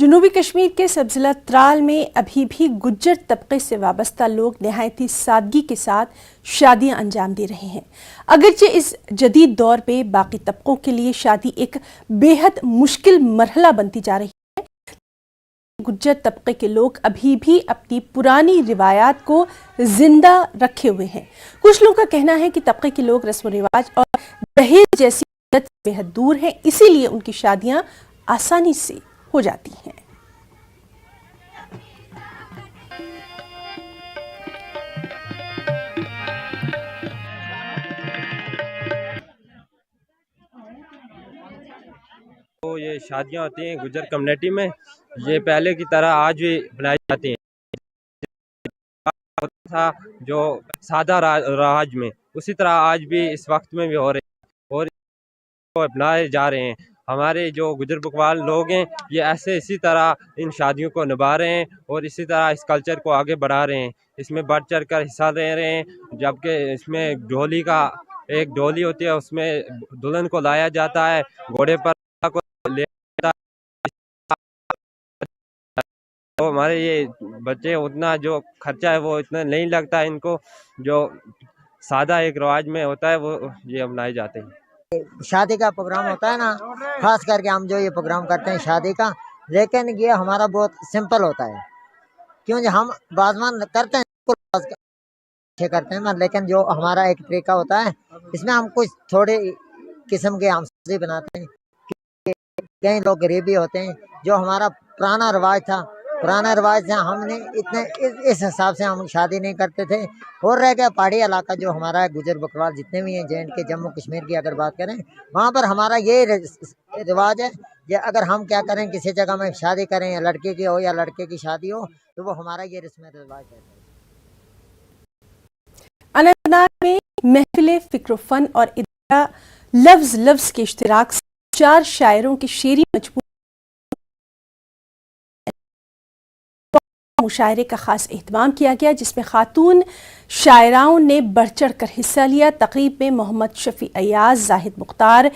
जनूबी कश्मीर के सब जिला त्राल में अभी भी गुज्जर तबके से वाबस्ता लोग नहायती सादगी के साथ शादियां अंजाम दे रहे हैं। अगरचे इस जदीद दौर में बाकी तबकों के लिए शादी एक बेहद मुश्किल मरहला बनती जा रही है। गुज्जर तबके के लोग अभी भी अपनी पुरानी रिवायात को जिंदा रखे हुए हैं। कुछ लोगों का कहना है कि तबके के लोग रस्म रिवाज और दहेज जैसी आदत से बेहद दूर हैं, इसीलिए उनकी शादियां आसानी से हो जाती हैं। तो ये शादियां होती हैं गुज्जर कम्युनिटी में, ये पहले की तरह आज भी बनाई जाती हैं। था जो सादा राज में, उसी तरह आज भी इस वक्त में भी हो रहे हैं और इसको अपनाए जा रहे हैं। हमारे जो गुज्जर बकवाल लोग हैं, ये ऐसे इसी तरह इन शादियों को निभा रहे हैं और इसी तरह इस कल्चर को आगे बढ़ा रहे हैं। इसमें बढ़ चढ़ कर हिस्सा ले रहे हैं। जबकि इसमें एक डोली होती है, उसमें दुल्हन को लाया जाता है, घोड़े पर को ले तो हमारे ये बच्चे उतना जो खर्चा है वो इतना नहीं लगता इनको, जो सादा एक रिवाज में होता है वो ये अपनाए जाते हैं। शादी का प्रोग्राम होता है ना, खास करके हम जो ये प्रोग्राम करते हैं शादी का, लेकिन ये हमारा बहुत सिंपल होता है, क्योंकि हम बाजमान करते हैं लेकिन जो हमारा एक तरीका होता है, इसमें हम कुछ थोड़े किस्म के हम सब्जी बनाते हैं। कई लोग गरीबी होते हैं, जो हमारा पुराना रिवाज था, हमने इतने इस हिसाब से हम शादी नहीं करते थे। और रह गया पहाड़ी इलाका जो हमारा है, गुजर बकरवाल जितने भी हैं, J&K जम्मू कश्मीर की अगर बात करें, वहाँ पर हमारा ये रिवाज है कि अगर हम क्या करें, किसी जगह में शादी करें, या लड़के की हो या लड़के की शादी हो, तो वो हमारा ये रस्म रिवाज है। अनंतनाग में महफिल फिक्र फन और इदारा लफ्ज के इश्तिराक से 4 शायरों की शेरी मजबूत मुशायरे का खास एहतमाम किया गया, जिसमें खातून शायराओं ने बढ़ चढ़ कर हिस्सा लिया। तकरीब में मोहम्मद शफी अयाज, जाहिद मुख्तार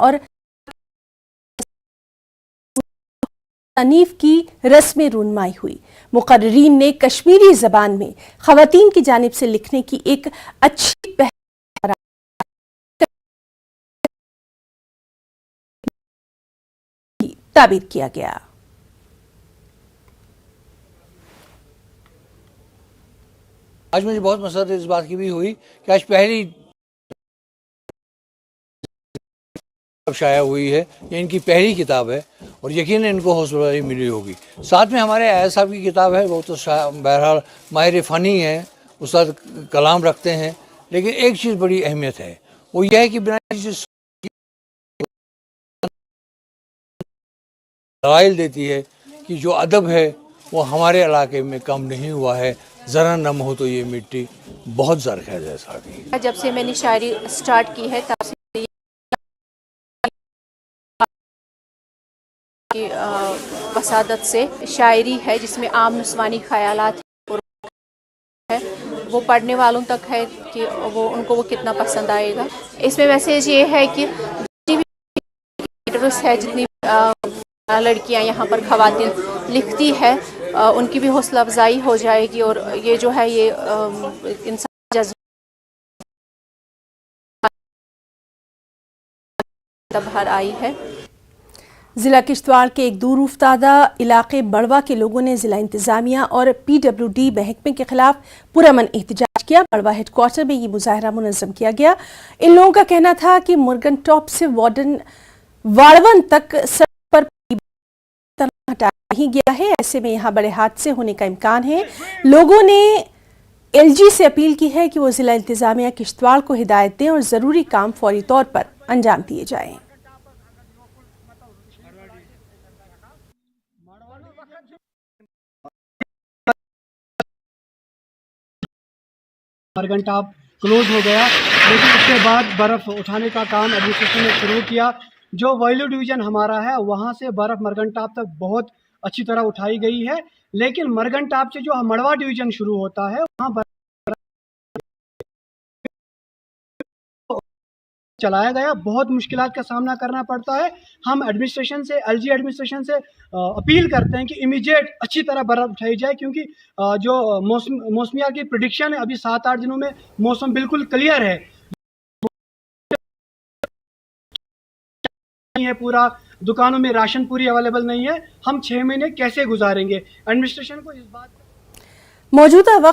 और तनीफ की रस्म रूनमाई हुई। मुकर्रीन ने कश्मीरी जबान में खवातीन की जानिब से लिखने की एक अच्छी ताबीर किया गया। आज मुझे बहुत मसरत इस बात की भी हुई कि आज पहली शाया हुई है, ये इनकी पहली किताब है और यकीन इनको हौसला अफजाई मिली होगी। साथ में हमारे अयाज साहब की किताब है, वो तो बहरहाल माहिर फ़नी है, उस्ताद कलाम रखते हैं, लेकिन एक चीज़ बड़ी अहमियत है, वो यह है कि बिना दलाइल देती है कि जो अदब है वो हमारे इलाके में कम नहीं हुआ है। ज़रा नम हो तो ये मिट्टी बहुत ज़रख़ैज़ है साहब। जब से मैंने शायरी स्टार्ट की है तब से वसादत से शायरी है, जिसमें आम नस्वानी ख़यालात है, वो पढ़ने वालों तक है कि उनको वो कितना पसंद आएगा। इसमें मैसेज ये है कि है जितनी लड़कियां यहाँ पर ख़वातीन लिखती है, उनकी भी हौसला अफजाई हो जाएगी और ये जो है ये इंसान जज्बा बाहर आई है। जिला किश्तवाड़ के एक दूर उफ्तादा इलाके बड़वा के लोगों ने जिला इंतजामिया और PWD महकमे के खिलाफ पुरअमन एहतजाज किया। बड़वा हेडक्वार्टर में ये मुजाहरा मुनज़्ज़म किया गया। इन लोगों का कहना था कि मुर्गन टॉप से वाड़वन तक सड़क पर हटाया नहीं गया है, ऐसे में यहाँ बड़े हादसे होने का इम्कान है। लोगों ने LG से अपील की है कि वो जिला इंतजामिया किश्तवाड़ को हिदायत दें और ज़रूरी काम फौरी तौर पर अंजाम दिए जाएं। मरगन टॉप क्लोज हो गया, लेकिन उसके बाद बर्फ़ उठाने का काम एडमिनिस्ट्रेशन ने शुरू किया। जो वैल्यू डिवीज़न हमारा है, वहाँ से बर्फ़ मरगन टॉप तक बहुत अच्छी तरह उठाई गई है, लेकिन मरगन टॉप से जो मड़वा डिवीज़न शुरू होता है, वहाँ चलाया गया, बहुत मुश्किलात का सामना करना पड़ता है। हम एडमिनिस्ट्रेशन से, एलजी एडमिनिस्ट्रेशन से अपील करते हैं कि इमीडिएट अच्छी तरह बर्फ़ उठाई जाए, क्योंकि जो मौसमिया की प्रेडिक्शन है, अभी 7-8 दिनों में मौसम बिल्कुल क्लियर है पूरा, दुकानों में राशन पूरी अवेलेबल नहीं है। हम 6 महीने कैसे गुजारेंगे? एडमिनिस्ट्रेशन को इस बात मौजूदा वक्त